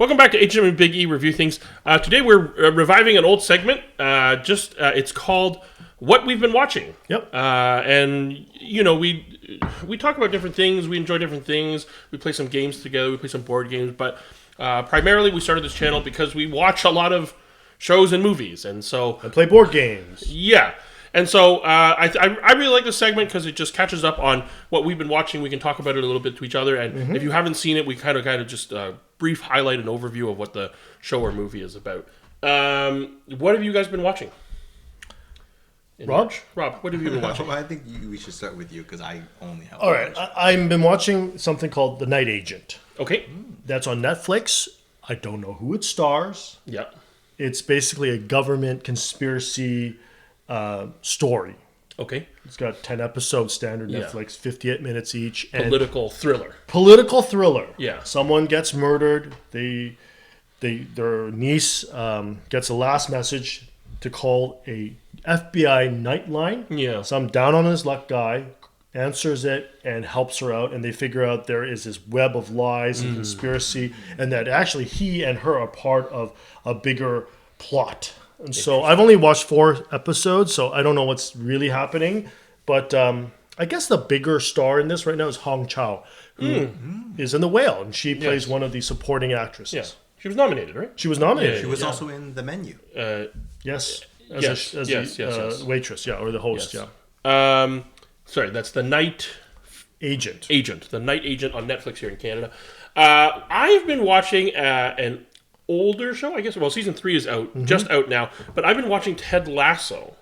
Welcome back to HM&E Review Things. Today we're reviving an old segment. It's called What We've Been Watching. Yep. And, you know, we talk about different things. We enjoy different things. We play some games together. We play some board games. But primarily we started this channel because we watch a lot of shows and movies. And so... And play board games. Yeah. And so I really like this segment because it just catches up on what we've been watching. We can talk about it a little bit to each other. And if you haven't seen it, we kind of just brief highlight an overview of what the show or movie is about. What have you guys been watching? Rob, what have you been watching? Well, I think we should start with you because I only have. All right, I've been watching something called The Night Agent. Okay. That's on Netflix. I don't know who it stars. Yeah. It's basically a government conspiracy story. Okay. It's got 10 episodes, standard Netflix, 58 minutes each. Political thriller. Political thriller. Yeah. Someone gets murdered. Their niece gets a last message to call a FBI nightline. Yeah. Some down on his luck guy answers it and helps her out, and they figure out there is this web of lies and conspiracy, and that actually he and her are part of a bigger plot. And so I've only watched 4 episodes, so I don't know what's really happening. But I guess the bigger star in this right now is Hong Chow, who is in The Whale, and she plays one of the supporting actresses. Yeah. She was nominated, right? She was nominated. She was also in The Menu. Yes. Yes. Waitress, or the host, Yes. Sorry, that's The Night Agent. The Night Agent on Netflix here in Canada. I've been watching an older show, I guess. Well, season 3 is out, just out now. But I've been watching Ted Lasso.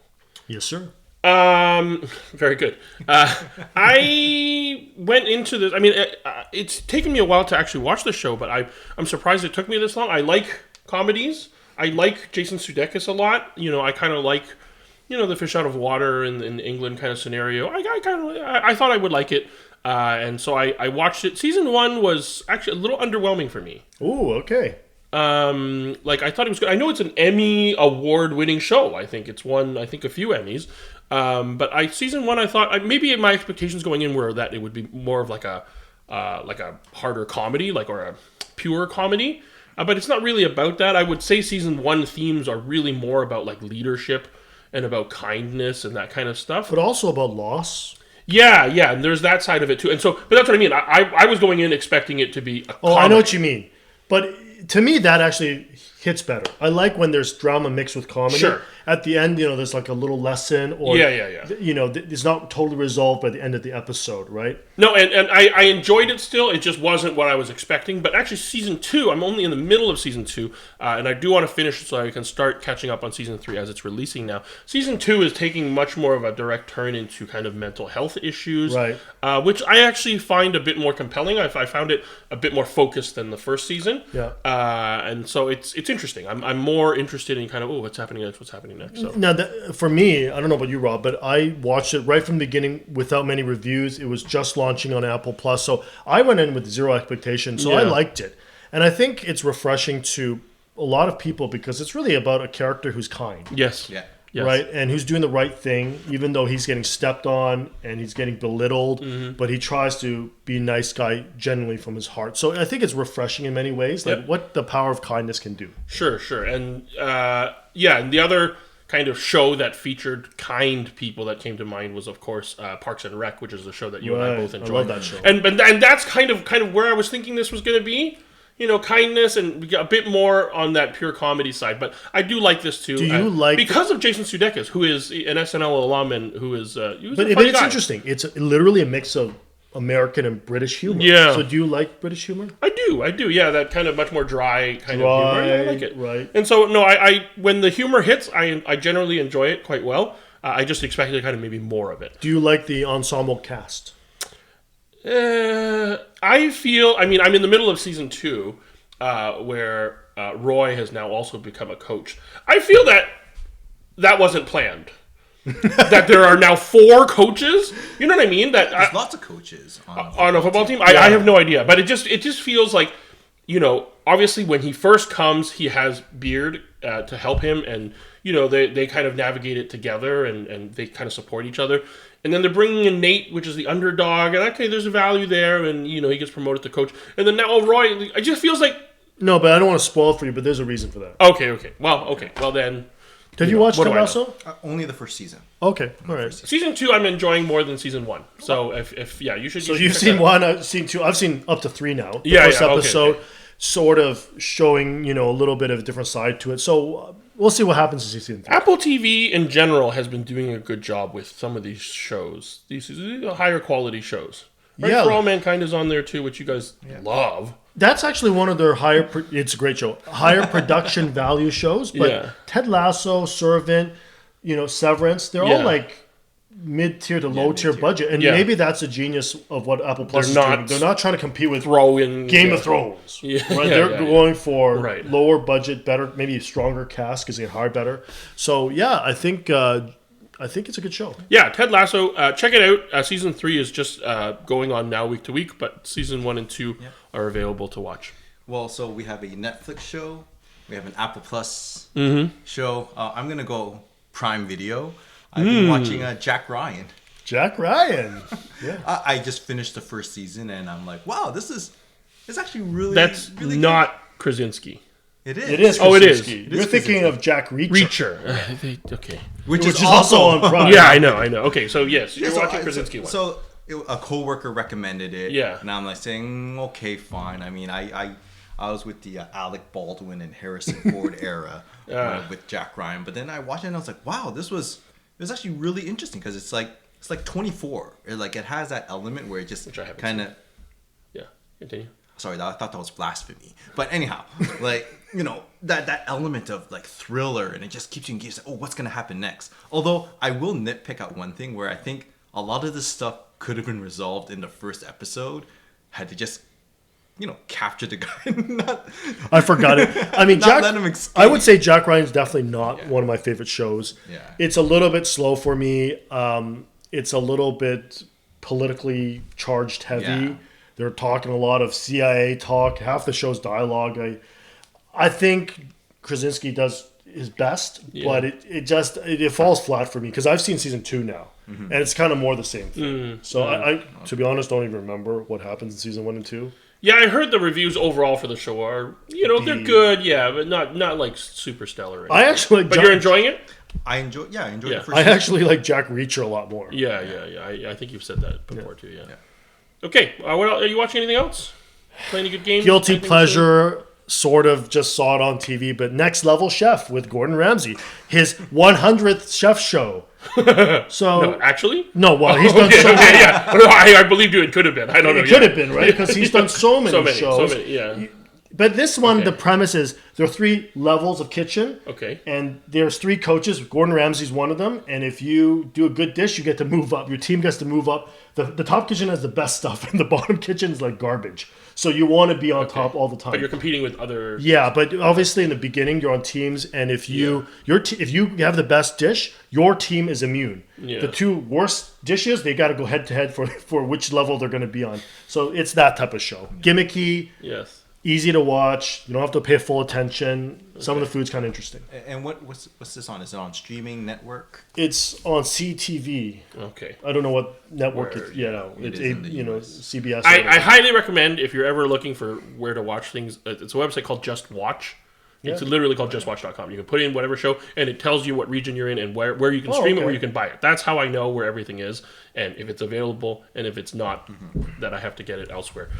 Yes, sir. Very good. I went into this. I mean, it's taken me a while to actually watch the show, but I'm surprised it took me this long. I like comedies. I like Jason Sudeikis a lot. You know, I kind of like, the fish out of water in England kind of scenario. I thought I would like it. And so I watched it. Season 1 was actually a little underwhelming for me. Ooh, okay. I thought it was good. I know it's an Emmy award-winning show. I think it's won, a few Emmys. But season 1, I thought maybe my expectations going in were that it would be more of like a harder comedy, or a pure comedy. But it's not really about that. I would say season 1 themes are really more about leadership and about kindness and that kind of stuff. But also about loss. Yeah, and there's that side of it too. And so, but that's what I mean. I was going in expecting it to be a comedy. I know what you mean. But to me, that actually hits better. I like when there's drama mixed with comedy. Sure. At the end, there's a little lesson, or it's not totally resolved by the end of the episode, right? No, and I enjoyed it still. It just wasn't what I was expecting. But actually, season 2, I'm only in the middle of season 2, and I do want to finish it so I can start catching up on season 3 as it's releasing now. Season 2 is taking much more of a direct turn into kind of mental health issues, right? Which I actually find a bit more compelling. I found it a bit more focused than the first season. Yeah. And so it's interesting. I'm more interested in kind of what's happening next. So. Now, for me, I don't know about you, Rob, but I watched it right from the beginning without many reviews. It was just launching on Apple Plus, so I went in with zero expectations. So I liked it, and I think it's refreshing to a lot of people because it's really about a character who's kind. Yes. Yeah. Yes. Right, and who's doing the right thing, even though he's getting stepped on and he's getting belittled, but he tries to be a nice guy genuinely from his heart. So I think it's refreshing in many ways, what the power of kindness can do. Sure. And and the other kind of show that featured kind people that came to mind was, of course, Parks and Rec, which is a show that you and I both enjoy. I love that show. And that's kind of where I was thinking this was going to be. Kindness and a bit more on that pure comedy side. But I do like this too. Do you like... Because of Jason Sudeikis, who is an SNL alum and who is a funny But it's interesting. It's literally a mix of American and British humor. Yeah. So do you like British humor? I do. Yeah, that kind of much more dry kind of humor. Yeah, I like it. Right. And so, no, I when the humor hits, I generally enjoy it quite well. I just expected kind of maybe more of it. Do you like the ensemble cast? I feel, I'm in the middle of season 2, where Roy has now also become a coach. I feel that wasn't planned. That there are now 4 coaches. You know what I mean? There's lots of coaches on a football team. I have no idea, but it just feels like, obviously when he first comes, he has Beard to help him, and they kind of navigate it together, and they kind of support each other. And then they're bringing in Nate, which is the underdog, and okay, there's a value there, and he gets promoted to coach. And then now Roy, it just feels like No, but I don't want to spoil it for you, but there's a reason for that. Okay. Well then, Have you watched what Ted do I know? Lasso? Only the first season. Okay, all right. season 2 I'm enjoying more than season 1. So if you should. So you should you've check seen that out. 1, I've seen 2. I've seen up to 3 now. The Yeah, first okay, episode okay. sort of showing, a little bit of a different side to it. So we'll see what happens in season 3. Apple TV in general has been doing a good job with some of these shows. These higher quality shows. Right, Yeah. For All Mankind is on there too, which you guys love. That's actually one of their it's a great show. Higher production value shows, but Yeah. Ted Lasso, Servant, Severance, they're all Yeah. like mid-tier to low-tier mid-tier. budget. And Yeah. maybe that's a genius of what Apple Plus They're is not doing. They're not trying to compete with Throw in Game of Thrones. Yeah, Right? yeah, They're yeah, going for Right. lower budget, better, maybe stronger cast because they can hire better. So yeah, I think it's a good show. Yeah, Ted Lasso. Check it out. Season 3 is just going on now week to week, but season 1 and 2 are available to watch. Well, so we have a Netflix show. We have an Apple Plus show. I'm going to go Prime Video. I've been watching Jack Ryan. Jack Ryan. Yeah. I just finished the first season, and I'm like, wow, it's actually really That's really not Krasinski. good. It is. It is. Oh, it is. Krasinski. It You're is thinking Krasinski. of Jack Reacher. Okay. Which Which is also on Prime. Yeah, I know. Okay, so yes, you're so watching I- Krasinski one. So a coworker recommended it. Yeah. And I'm like saying, okay, fine. I mean, I was with the Alec Baldwin and Harrison Ford era with Jack Ryan, but then I watched it and I was like, wow, it was actually really interesting because it's like 24. It has that element where it just Which I haven't kind of. Yeah, continue. Sorry, I thought that was blasphemy. But anyhow, that element of like thriller, and it just keeps you engaged. Like, oh, what's gonna happen next? Although I will nitpick at one thing where I think a lot of this stuff could have been resolved in the first episode had to just capture the guy. Not, I forgot it. I mean, Not let him escape. I would say Jack Ryan's definitely not one of my favorite shows. Yeah. It's a little bit slow for me. It's a little bit politically charged heavy. Yeah. They're talking a lot of CIA talk. Half the show's dialogue. I think Krasinski does his best, but it falls flat for me because I've seen season 2 now, and it's kind of more the same thing. So I to be honest, don't even remember what happens in season 1 and 2. Yeah, I heard the reviews overall for the show are, they're good, yeah, but not like super stellar. Or I anything. actually, But you're enjoying it? I enjoyed Yeah. the first I season. actually like Jack Reacher a lot more. Yeah. I think you've said that before too. Yeah. Okay. What else, are you watching anything else? Playing any good games? Guilty Anything pleasure, sort of just saw it on TV, but Next Level Chef with Gordon Ramsay, his 100th chef show. So No, actually? no, well, he's done so many. Okay, yeah. No, I believed you. It could have been. I don't know. It could have been, right? Because he's done so many, shows. So many. Yeah. But this one, Okay. the premise is there are 3 levels of kitchen. Okay. And there's 3 coaches. Gordon Ramsay's one of them. And if you do a good dish, you get to move up. Your team gets to move up. The top kitchen has the best stuff, and the bottom kitchen is like garbage. So you want to be on top all the time. But you're competing with other. Yeah, but obviously in the beginning you're on teams, and if you if you have the best dish, your team is immune. Yeah. The 2 worst dishes, they got to go head to head for which level they're going to be on. So it's that type of show. Gimmicky, Yes. easy to watch. You don't have to pay full attention. Some of the food's kind of interesting. And what's this on? Is it on streaming network? It's on CTV. Okay. I don't know what network Where- it's. You know, it it's is in the US. CBS. or I whatever. highly recommend if you're ever looking for where to watch things. It's a website called Just Watch. It's Yeah. literally called justwatch.com. You can put in whatever show, and it tells you what region you're in and where you can stream it, okay. where you can buy it. That's how I know where everything is, and if it's available, and if it's not, that I have to get it elsewhere.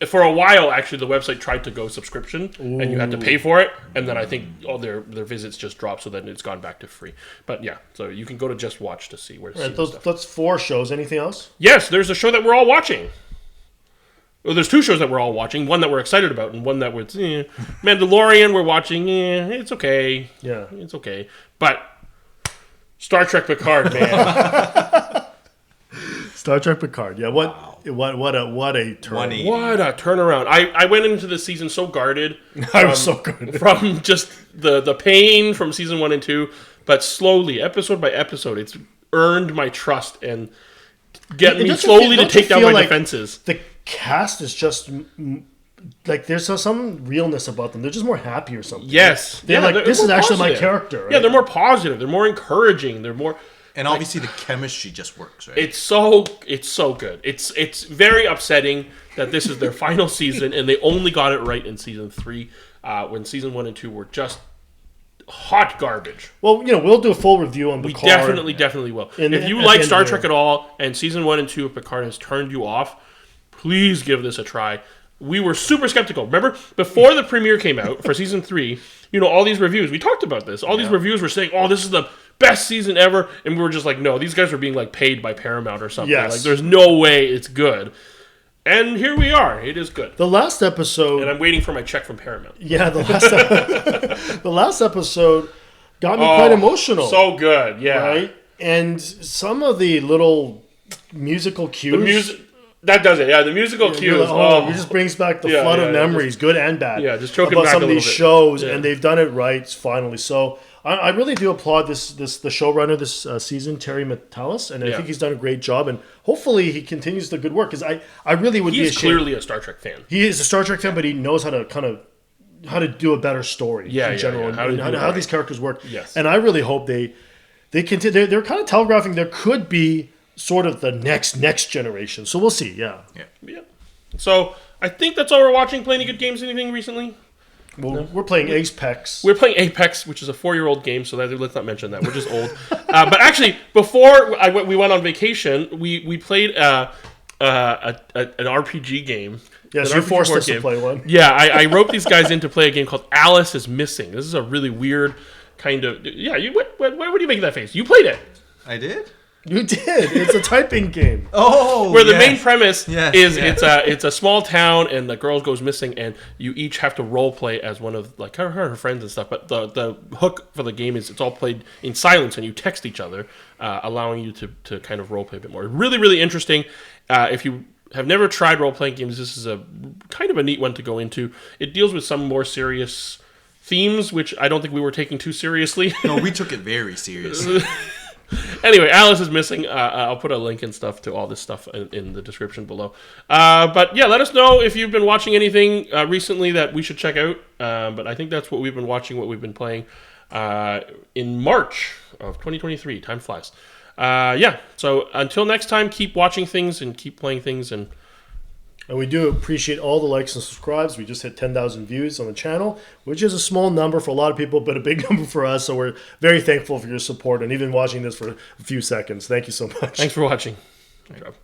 For a while, actually, the website tried to go subscription, and you had to pay for it, and then I think all their visits just dropped, so then it's gone back to free. But yeah, so you can go to Just Watch to see where to see Right, the stuff. that's 4 shows. Anything else? Yes, there's a show that we're all watching. Well, there's 2 shows that we're all watching. One that we're excited about, and one that we're Mandalorian. We're watching. It's okay. Yeah. It's okay. But Star Trek Picard, man, Star Trek Picard. Yeah. What a turn. 180. what a turnaround! I went into the season so guarded. I was so good. From just the pain from season 1 and 2, but slowly, episode by episode, it's earned my trust and get It me doesn't slowly feel- to take don't down you my feel like defenses. The cast is just like there's some realness about them. They're just more happy or something. Yes. They're like, this more is actually my positive. character. Yeah, right? they're more positive. They're more encouraging. They're more And obviously the chemistry just works, right? It's so good. It's very upsetting that this is their final season and they only got it right in season 3, when season 1 and 2 were just hot garbage. Well, we'll do a full review on PICARD. We definitely will. If you like Star Trek at all and season 1 and 2 of PICARD has turned you off, please give this a try. We were super skeptical. Remember, before the premiere came out for season 3, all these reviews, we talked about this. All these reviews were saying, "Oh, this is the best season ever," and we were just like, "No, these guys are being like paid by Paramount or something. Yes. Like, there's no way it's good." And here we are. It is good. The last episode, And I'm waiting for my check from Paramount. yeah, the last episode got me quite emotional. So good, yeah. Right, and some of the little musical cues. The music that does it. Yeah, the musical cues. It just brings back the flood of memories, good and bad. Yeah, just choking about back some a of these little bit. shows, Yeah. and they've done it right finally. So I really do applaud the showrunner this season, Terry Matalas, and I think he's done a great job. And hopefully he continues the good work, because I really would be ashamed. He's clearly a Star Trek fan. He is a Star Trek fan, but he knows how to do a better story in general, and how these characters work. Yes. And I really hope they continue. They're kind of telegraphing there could be sort of the next generation. So we'll see. Yeah. So I think that's all we're watching. Play any good games? Anything recently? Well, we're playing Apex. We're playing Apex, which is a 4-year-old game, so let's not mention that. We're just old. But actually, before we went on vacation, we played an RPG game. Yes, an you RPG forced board us to play one. Yeah, I roped these guys in to play a game called Alice is Missing. This is a really weird kind of... Yeah, what are you making that face? You played it. I did? You did. It's a typing game. Oh, where the main premise is yes. it's a small town and the girl goes missing and you each have to role play as one of like her friends and stuff. But the hook for the game is it's all played in silence and you text each other, allowing you to kind of role play a bit more. Really, really interesting. If you have never tried role playing games, this is a kind of a neat one to go into. It deals with some more serious themes, which I don't think we were taking too seriously. No, we took it very seriously. Anyway, Alice is Missing. I'll put a link and stuff to all this stuff in the description below. But yeah, let us know if you've been watching anything recently that we should check out. But I think that's what we've been watching, what we've been playing in March of 2023. Time flies. So until next time, keep watching things and keep playing things. And we do appreciate all the likes and subscribes. We just hit 10,000 views on the channel, which is a small number for a lot of people, but a big number for us. So we're very thankful for your support and even watching this for a few seconds. Thank you so much. Thanks for watching. Good job.